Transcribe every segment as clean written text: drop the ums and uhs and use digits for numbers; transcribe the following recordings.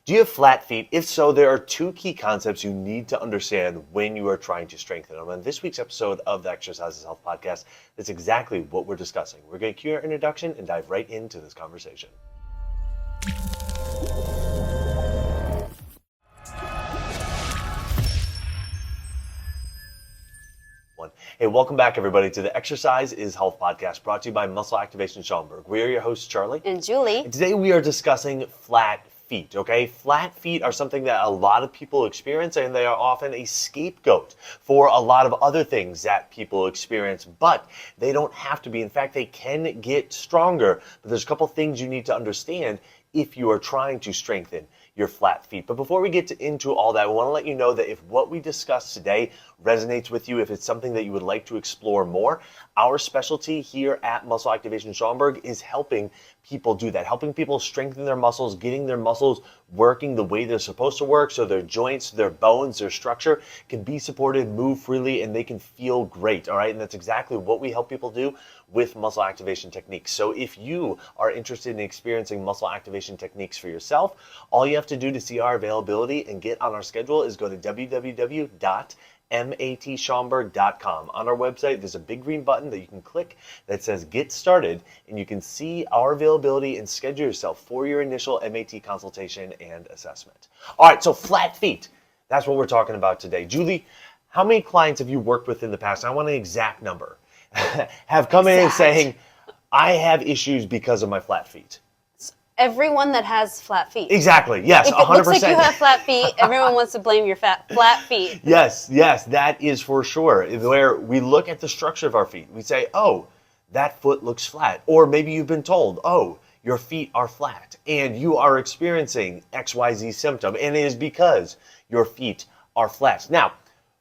Do you have flat feet? If so, there are two key concepts you need to understand when you are trying to strengthen them. On this week's episode of the Exercise is Health podcast, that's exactly what we're discussing. We're going to cue our introduction and dive right into this conversation. Hey, welcome back, everybody, to the Exercise is Health podcast, brought to you by Muscle Activation Schaumburg. We are your hosts, Charlie and Julie. And today we are discussing flat feet, okay? Flat feet are something that a lot of people experience, and they are often a scapegoat for a lot of other things that people experience, but they don't have to be. In fact, they can get stronger. But there's a couple things you need to understand if you are trying to strengthen your flat feet. But before we get into all that, we want to let you know that if what we discussed today resonates with you, if it's something that you would like to explore more, our specialty here at Muscle Activation Schaumburg is helping people do that, helping people strengthen their muscles, getting their muscles working the way they're supposed to work so their joints, their bones, their structure can be supported, move freely, and they can feel great, all right? And that's exactly what we help people do with muscle activation techniques. So if you are interested in experiencing muscle activation techniques for yourself, all you have to do to see our availability and get on our schedule is go to www.matschaumburg.com. On our website, there's a big green button that you can click that says Get Started, and you can see our availability and schedule yourself for your initial MAT consultation and assessment. All right, so flat feet. That's what we're talking about today. Julie, how many clients have you worked with in the past? I want an exact number. Have come in and saying, I have issues because of my flat feet. Everyone that has flat feet. Exactly, yes, 100%. If it looks like you have flat feet, everyone wants to blame your flat feet. Yes, that is for sure. Where we look at the structure of our feet, we say, oh, that foot looks flat. Or maybe you've been told, oh, your feet are flat, and you are experiencing XYZ symptom, and it is because your feet are flat. Now,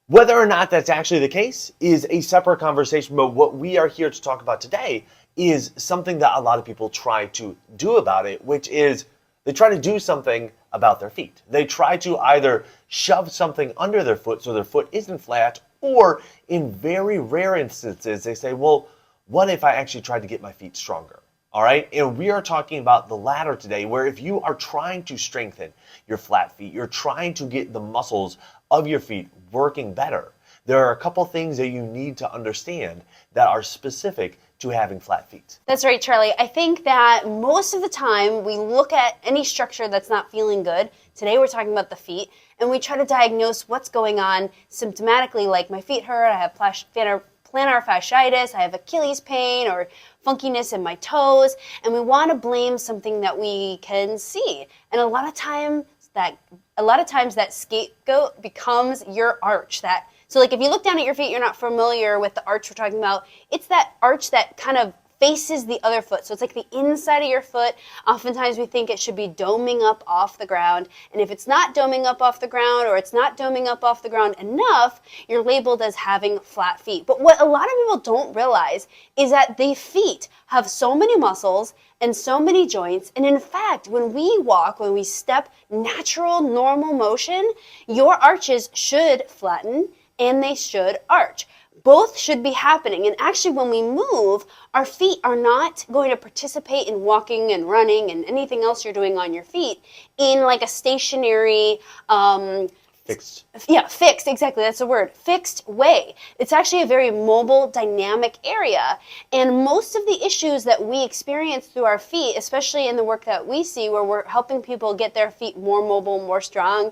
whether or not that's actually the case is a separate conversation, but what we are here to talk about today is something that a lot of people try to do about it, which is they try to do something about their feet. They try to either shove something under their foot so their foot isn't flat, or in very rare instances, they say, well, what if I actually tried to get my feet stronger? All right, and we are talking about the latter today, where if you are trying to strengthen your flat feet, you're trying to get the muscles of your feet working better, there are a couple things that you need to understand that are specific to having flat feet. That's right, Charlie. I think that most of the time we look at any structure that's not feeling good. Today we're talking about the feet, and we try to diagnose what's going on symptomatically, like my feet hurt, I have plantar fasciitis, I have Achilles pain or funkiness in my toes, and we want to blame something that we can see. And a lot of times that scapegoat becomes your arch. So like if you look down at your feet, you're not familiar with the arch we're talking about. It's that arch that kind of faces the other foot. So it's like the inside of your foot. Oftentimes we think it should be doming up off the ground. And if it's not doming up off the ground, or it's not doming up off the ground enough, you're labeled as having flat feet. But what a lot of people don't realize is that the feet have so many muscles and so many joints. And in fact, when we walk, when we step natural, normal motion, your arches should flatten and they should arch. Both should be happening. And actually, when we move, our feet are not going to participate in walking and running and anything else you're doing on your feet in like a stationary, Fixed. Yeah, fixed, exactly, that's the word. Fixed way. It's actually a very mobile, dynamic area. And most of the issues that we experience through our feet, especially in the work that we see where we're helping people get their feet more mobile, more strong,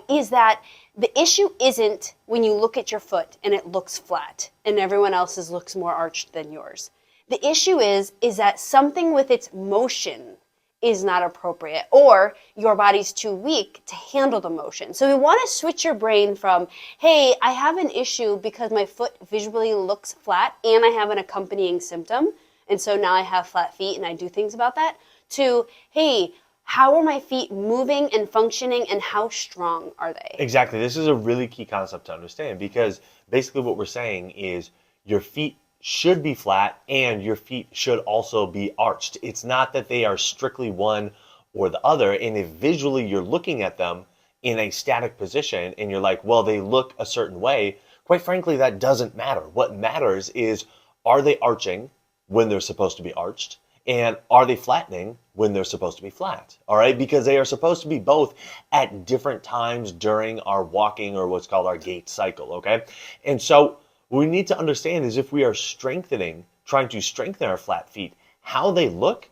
is that the issue isn't when you look at your foot and it looks flat and everyone else's looks more arched than yours. The issue is that something with its motion is not appropriate, or your body's too weak to handle the motion. So we want to switch your brain from, hey, I have an issue because my foot visually looks flat and I have an accompanying symptom, and so now I have flat feet and I do things about that, to, hey, how are my feet moving and functioning and how strong are they? Exactly. This is a really key concept to understand, because basically what we're saying is your feet should be flat and your feet should also be arched. It's not that they are strictly one or the other. And if visually you're looking at them in a static position and you're like, well, they look a certain way, quite frankly, that doesn't matter. What matters is, are they arching when they're supposed to be arched? And are they flattening when they're supposed to be flat? All right, because they are supposed to be both at different times during our walking or what's called our gait cycle, okay? And so what we need to understand is if we are trying to strengthen our flat feet, how they look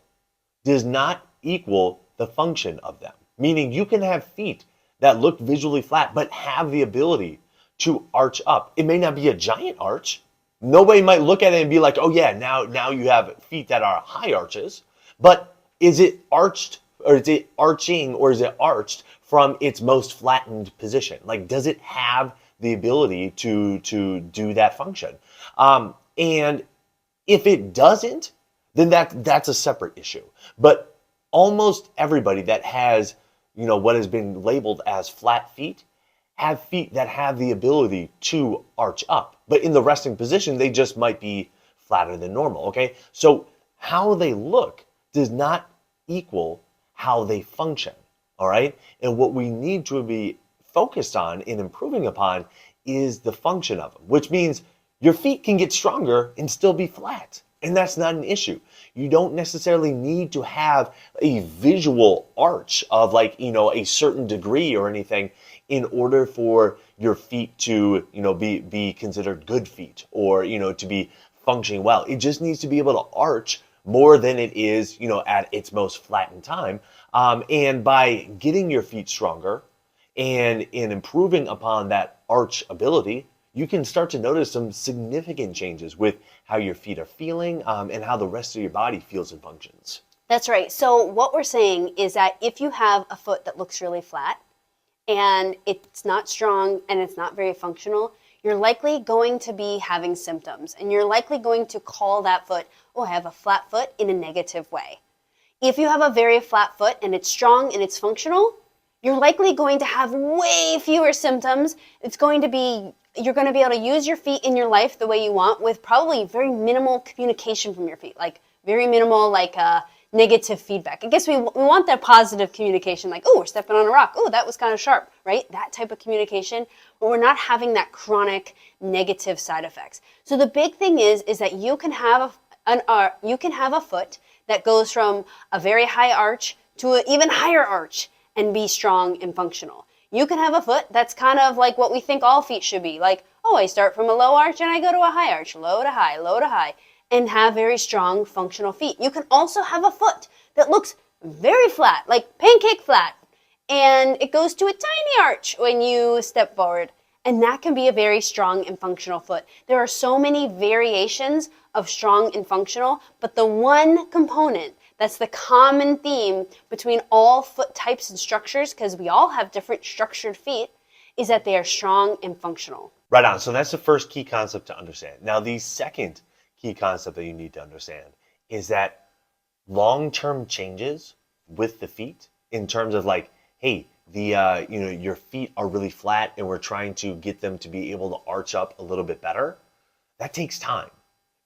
does not equal the function of them. Meaning you can have feet that look visually flat but have the ability to arch up. It may not be a giant arch. Nobody might look at it and be like, oh yeah, now you have feet that are high arches. But is it arched, or is it arching, or is it arched from its most flattened position? Like, does it have the ability to do that function? And if it doesn't, then that's a separate issue. But almost everybody that has, what has been labeled as flat feet have feet that have the ability to arch up. But in the resting position, they just might be flatter than normal, okay? So how they look does not equal how they function, all right? And what we need to be focused on and improving upon is the function of them, which means your feet can get stronger and still be flat. And that's not an issue. You don't necessarily need to have a visual arch of a certain degree or anything in order for your feet to, be considered good feet or, to be functioning well. It just needs to be able to arch more than it is, at its most flattened time. And by getting your feet stronger and in improving upon that arch ability, you can start to notice some significant changes with how your feet are feeling and how the rest of your body feels and functions. That's right. So what we're saying is that if you have a foot that looks really flat and it's not strong and it's not very functional, you're likely going to be having symptoms, and you're likely going to call that foot, oh, I have a flat foot, in a negative way. If you have a very flat foot and it's strong and it's functional, you're likely going to have way fewer symptoms. You're going to be able to use your feet in your life the way you want with probably very minimal communication from your feet, like very minimal, negative feedback. I guess we want that positive communication, like, oh, we're stepping on a rock. Oh, that was kind of sharp, right? That type of communication, but we're not having that chronic negative side effects. So the big thing is that you can have a foot that goes from a very high arch to an even higher arch and be strong and functional. You can have a foot that's kind of like what we think all feet should be. Like, oh, I start from a low arch and I go to a high arch, low to high, and have very strong functional feet. You can also have a foot that looks very flat, like pancake flat, and it goes to a tiny arch when you step forward. And that can be a very strong and functional foot. There are so many variations of strong and functional, but the one component that's the common theme between all foot types and structures, because we all have different structured feet, is that they are strong and functional. Right on. So that's the first key concept to understand. Now, the second key concept that you need to understand is that long-term changes with the feet, in terms of hey, your feet are really flat and we're trying to get them to be able to arch up a little bit better, that takes time.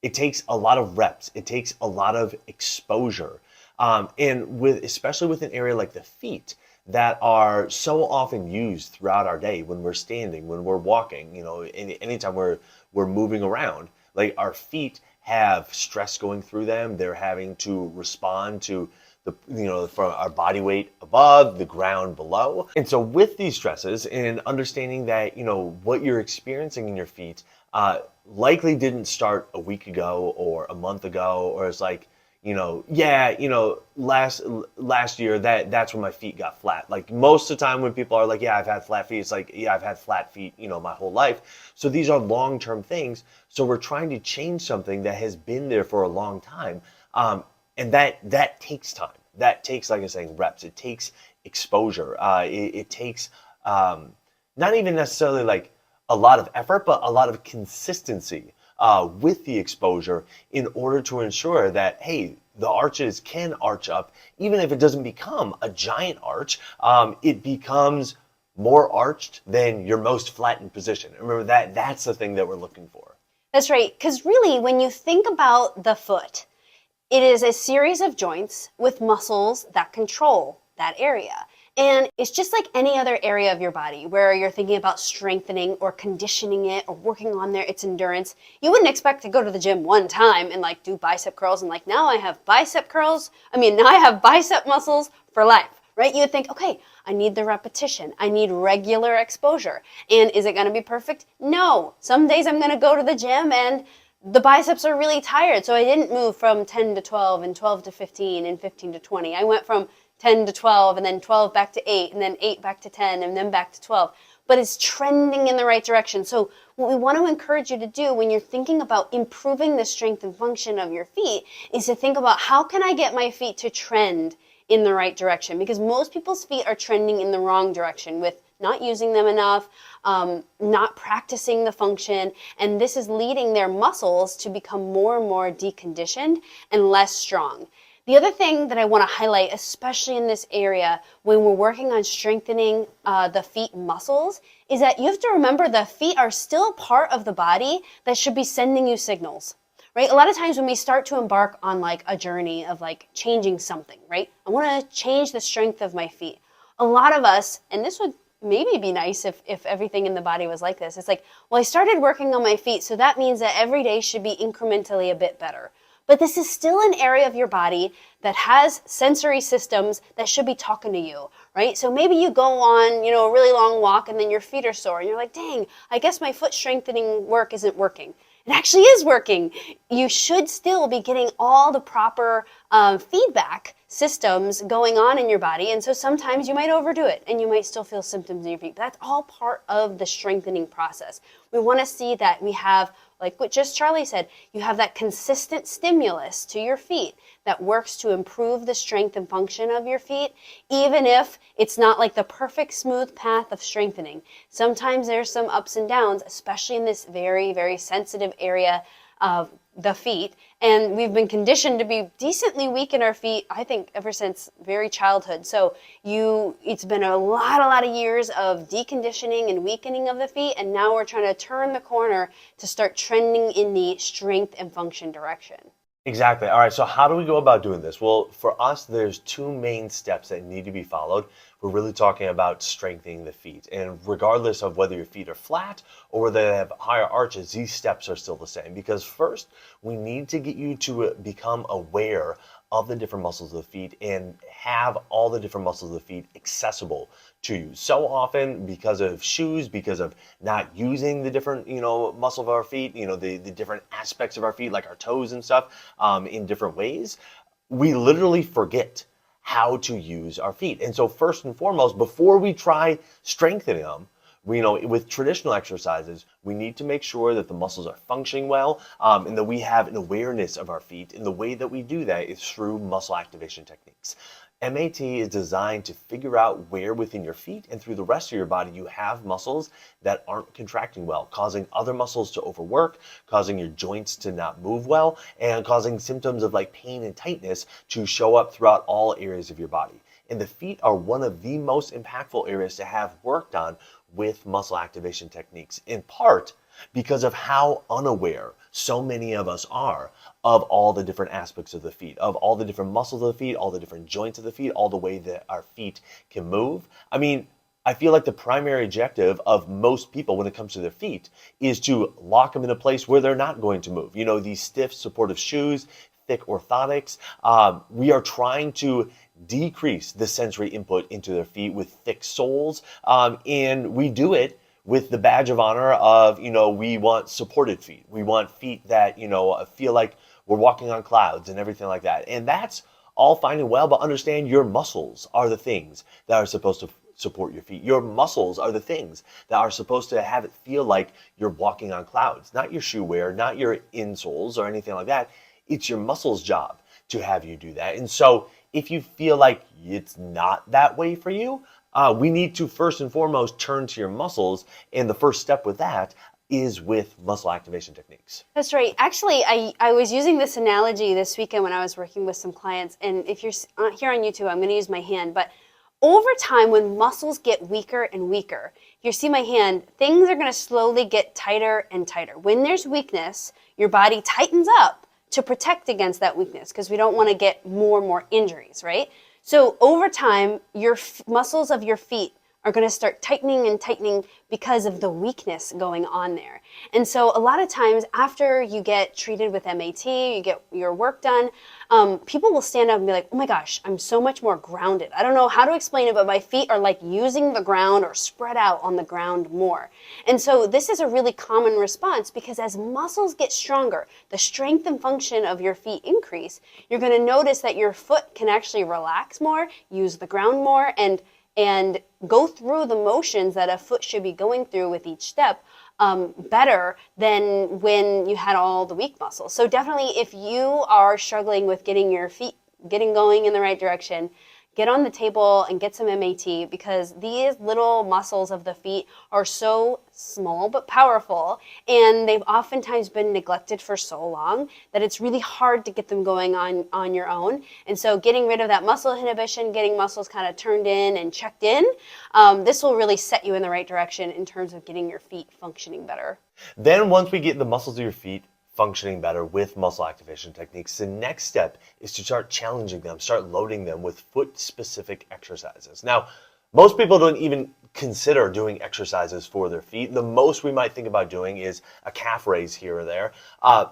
It takes a lot of reps. It takes a lot of exposure. And especially with an area like the feet that are so often used throughout our day, when we're standing, when we're walking, anytime we're moving around, like our feet have stress going through them. They're having to respond to from our body weight above, the ground below. And so with these stresses and understanding that, what you're experiencing in your feet likely didn't start a week ago or a month ago, or it's last year that's when my feet got flat. Like most of the time when people are like, yeah, I've had flat feet, it's like, yeah, I've had flat feet, my whole life. So these are long-term things. So we're trying to change something that has been there for a long time. And that takes time. That takes, like I was saying, reps. It takes exposure. It takes not even necessarily like a lot of effort, but a lot of consistency with the exposure in order to ensure that, hey, the arches can arch up. Even if it doesn't become a giant arch, it becomes more arched than your most flattened position. Remember that's the thing that we're looking for. That's right. Because really, when you think about the foot, it is a series of joints with muscles that control that area. And it's just like any other area of your body where you're thinking about strengthening or conditioning it or working on its endurance. You wouldn't expect to go to the gym one time and like do bicep curls and like now I have bicep muscles for life, right? You would think, okay, I need the repetition. I need regular exposure. And is it going to be perfect? No. Some days I'm going to go to the gym and the biceps are really tired. So I didn't move from 10 to 12 and 12 to 15 and 15 to 20. I went from 10 to 12 and then 12 back to 8 and then 8 back to 10 and then back to 12. But it's trending in the right direction. So what we want to encourage you to do when you're thinking about improving the strength and function of your feet is to think about how can I get my feet to trend in the right direction? Because most people's feet are trending in the wrong direction with not using them enough, not practicing the function, and this is leading their muscles to become more and more deconditioned and less strong. The other thing that I want to highlight, especially in this area, when we're working on strengthening the feet muscles, is that you have to remember the feet are still part of the body that should be sending you signals, right? A lot of times when we start to embark on like a journey of like changing something, right? I want to change the strength of my feet. A lot of us, and this would maybe be nice if everything in the body was like this. It's like, well, I started working on my feet, so that means that every day should be incrementally a bit better. But this is still an area of your body that has sensory systems that should be talking to you, right? So maybe you go on, a really long walk and then your feet are sore and you're like, dang, I guess my foot strengthening work isn't working. It actually is working. You should still be getting all the proper feedback systems going on in your body. And so sometimes you might overdo it and you might still feel symptoms in your feet. But that's all part of the strengthening process. We want to see that we have, like what just Charlie said, you have that consistent stimulus to your feet that works to improve the strength and function of your feet, even if it's not like the perfect smooth path of strengthening. Sometimes there's some ups and downs, especially in this very, very sensitive area of the feet. And we've been conditioned to be decently weak in our feet, I think, ever since very childhood. So it's been a lot of years of deconditioning and weakening of the feet, and now we're trying to turn the corner to start trending in the strength and function direction. Exactly. All right. So how do we go about doing this? Well, for us, there's two main steps that need to be followed. We're really talking about strengthening the feet. And regardless of whether your feet are flat or whether they have higher arches, these steps are still the same. Because first, we need to get you to become aware of the different muscles of the feet and have all the different muscles of the feet accessible to you. So often, because of shoes, because of not using the different, muscle of our feet, the different aspects of our feet, like our toes and stuff, in different ways, we literally forget how to use our feet. And so first and foremost, before we try strengthening them, with traditional exercises, we need to make sure that the muscles are functioning well, and that we have an awareness of our feet. And the way that we do that is through muscle activation techniques. MAT is designed to figure out where within your feet and through the rest of your body you have muscles that aren't contracting well, causing other muscles to overwork, causing your joints to not move well, and causing symptoms of like pain and tightness to show up throughout all areas of your body. And the feet are one of the most impactful areas to have worked on with muscle activation techniques, in part because of how unaware so many of us are of all the different aspects of the feet, of all the different muscles of the feet, all the different joints of the feet, all the way that our feet can move. I mean, I feel like the primary objective of most people when it comes to their feet is to lock them in a place where they're not going to move. These stiff supportive shoes, thick orthotics. We are trying to decrease the sensory input into their feet with thick soles, and we do it with the badge of honor of, we want supported feet. We want feet that, feel like we're walking on clouds and everything like that. And that's all fine and well, but understand your muscles are the things that are supposed to support your feet. Your muscles are the things that are supposed to have it feel like you're walking on clouds, not your shoe wear, not your insoles or anything like that. It's your muscles' job to have you do that. And so if you feel like it's not that way for you, we need to first and foremost turn to your muscles. And the first step with that is with muscle activation techniques. That's right. Actually, I was using this analogy this weekend when I was working with some clients. And if you're here on YouTube, I'm going to use my hand. But over time, when muscles get weaker and weaker, you see my hand, things are going to slowly get tighter and tighter. When there's weakness, your body tightens up to protect against that weakness because we don't want to get more and more injuries, right? So over time, your muscles of your feet are going to start tightening and tightening because of the weakness going on there. And so a lot of times after you get treated with MAT, you get your work done, people will stand up and be like, oh my gosh, I'm so much more grounded. I don't know how to explain it, but my feet are like using the ground or spread out on the ground more. And so this is a really common response because as muscles get stronger, the strength and function of your feet increase, you're going to notice that your foot can actually relax more, use the ground more, and go through the motions that a foot should be going through with each step better than when you had all the weak muscles. So definitely if you are struggling with getting your feet getting going in the right direction, get on the table and get some MAT because these little muscles of the feet are so small but powerful, and they've oftentimes been neglected for so long that it's really hard to get them going on your own. And so getting rid of that muscle inhibition, getting muscles kind of turned in and checked in, this will really set you in the right direction in terms of getting your feet functioning better. Then once we get the muscles of your feet functioning better with muscle activation techniques, the next step is to start challenging them, start loading them with foot-specific exercises. Now, most people don't even consider doing exercises for their feet. The most we might think about doing is a calf raise here or there.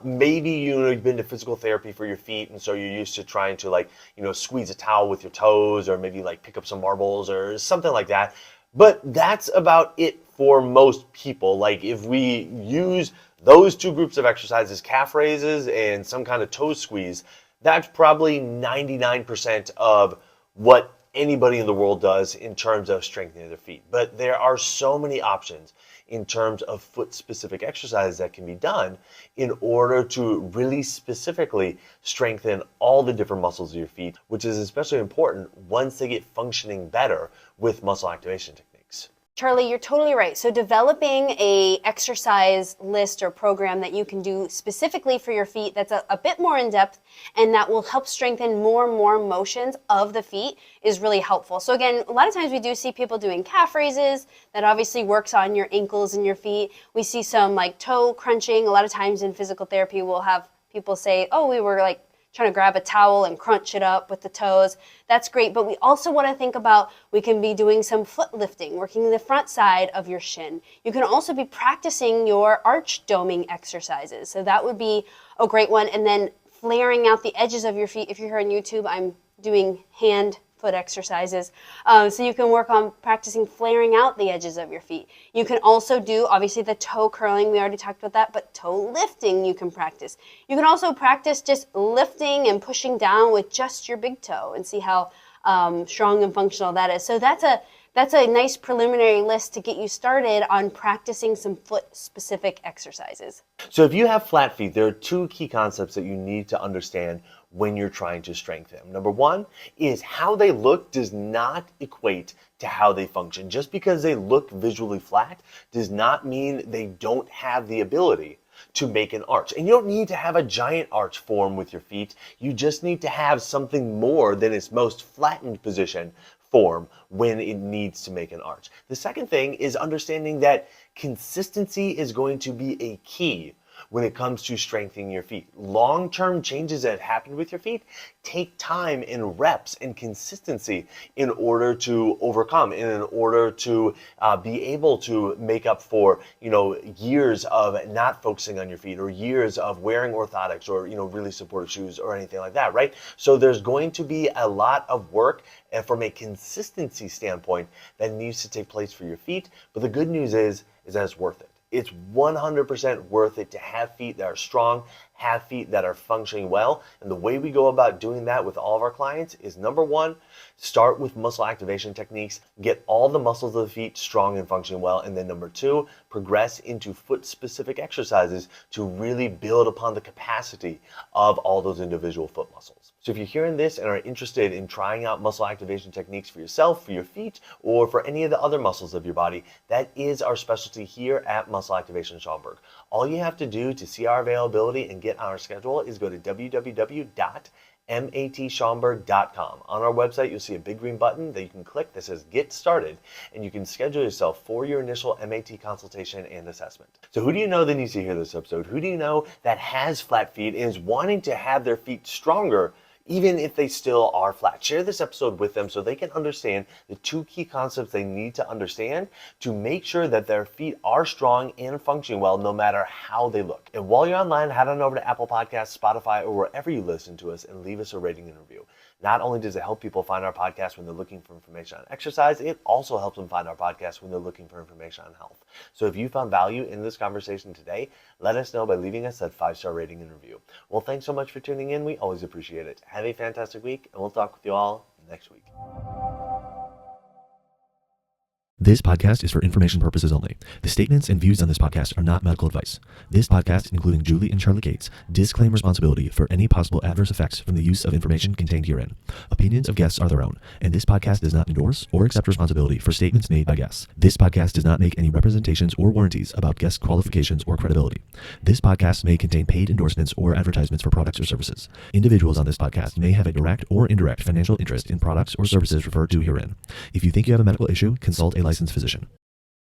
Maybe you've been to physical therapy for your feet, and so you're used to trying to squeeze a towel with your toes, or maybe pick up some marbles or something like that. But that's about it for most people. If we use those two groups of exercises, calf raises and some kind of toe squeeze, that's probably 99% of what anybody in the world does in terms of strengthening their feet. But there are so many options in terms of foot-specific exercises that can be done in order to really specifically strengthen all the different muscles of your feet, which is especially important once they get functioning better with muscle activation techniques. Charlie, you're totally right. So developing a exercise list or program that you can do specifically for your feet that's a bit more in depth and that will help strengthen more and more motions of the feet is really helpful. So again, a lot of times we do see people doing calf raises. That obviously works on your ankles and your feet. We see some toe crunching. A lot of times in physical therapy we'll have people say, oh, we were trying to grab a towel and crunch it up with the toes. That's great, but we also want to think about we can be doing some foot lifting, working the front side of your shin. You can also be practicing your arch doming exercises. So that would be a great one. And then flaring out the edges of your feet. If you're here on YouTube, I'm doing hand-foot exercises. So you can work on practicing flaring out the edges of your feet. You can also do, obviously, the toe curling. We already talked about that, but toe lifting you can practice. You can also practice just lifting and pushing down with just your big toe and see how strong and functional that is. So that's a nice preliminary list to get you started on practicing some foot-specific exercises. So if you have flat feet, there are two key concepts that you need to understand when you're trying to strengthen them. Number one is how they look does not equate to how they function. Just because they look visually flat does not mean they don't have the ability to make an arch. And you don't need to have a giant arch form with your feet. You just need to have something more than its most flattened position form when it needs to make an arch. The second thing is understanding that consistency is going to be a key when it comes to strengthening your feet. Long-term changes that happen with your feet take time and reps and consistency in order to overcome and in order to be able to make up for years of not focusing on your feet or years of wearing orthotics or really supportive shoes or anything like that, right? So there's going to be a lot of work and from a consistency standpoint that needs to take place for your feet. But the good news is that it's worth it. It's 100% worth it to have feet that are strong, have feet that are functioning well. And the way we go about doing that with all of our clients is number one, start with muscle activation techniques, get all the muscles of the feet strong and functioning well. And then number two, progress into foot-specific exercises to really build upon the capacity of all those individual foot muscles. So if you're hearing this and are interested in trying out muscle activation techniques for yourself, for your feet, or for any of the other muscles of your body, that is our specialty here at Muscle Activation Schaumburg. All you have to do to see our availability and get on our schedule is go to www.matschaumburg.com. On our website, you'll see a big green button that you can click that says Get Started, and you can schedule yourself for your initial MAT consultation and assessment. So who do you know that needs to hear this episode? Who do you know that has flat feet and is wanting to have their feet stronger even if they still are flat. Share this episode with them so they can understand the 2 key concepts they need to understand to make sure that their feet are strong and functioning well no matter how they look. And while you're online, head on over to Apple Podcasts, Spotify, or wherever you listen to us and leave us a rating and review. Not only does it help people find our podcast when they're looking for information on exercise, it also helps them find our podcast when they're looking for information on health. So if you found value in this conversation today, let us know by leaving us that 5-star rating and review. Well, thanks so much for tuning in. We always appreciate it. Have a fantastic week, and we'll talk with you all next week. This podcast is for information purposes only. The statements and views on this podcast are not medical advice. This podcast, including Julie and Charlie Gates, disclaim responsibility for any possible adverse effects from the use of information contained herein. Opinions of guests are their own, and this podcast does not endorse or accept responsibility for statements made by guests. This podcast does not make any representations or warranties about guest qualifications or credibility. This podcast may contain paid endorsements or advertisements for products or services. Individuals on this podcast may have a direct or indirect financial interest in products or services referred to herein. If you think you have a medical issue, consult a licensed physician.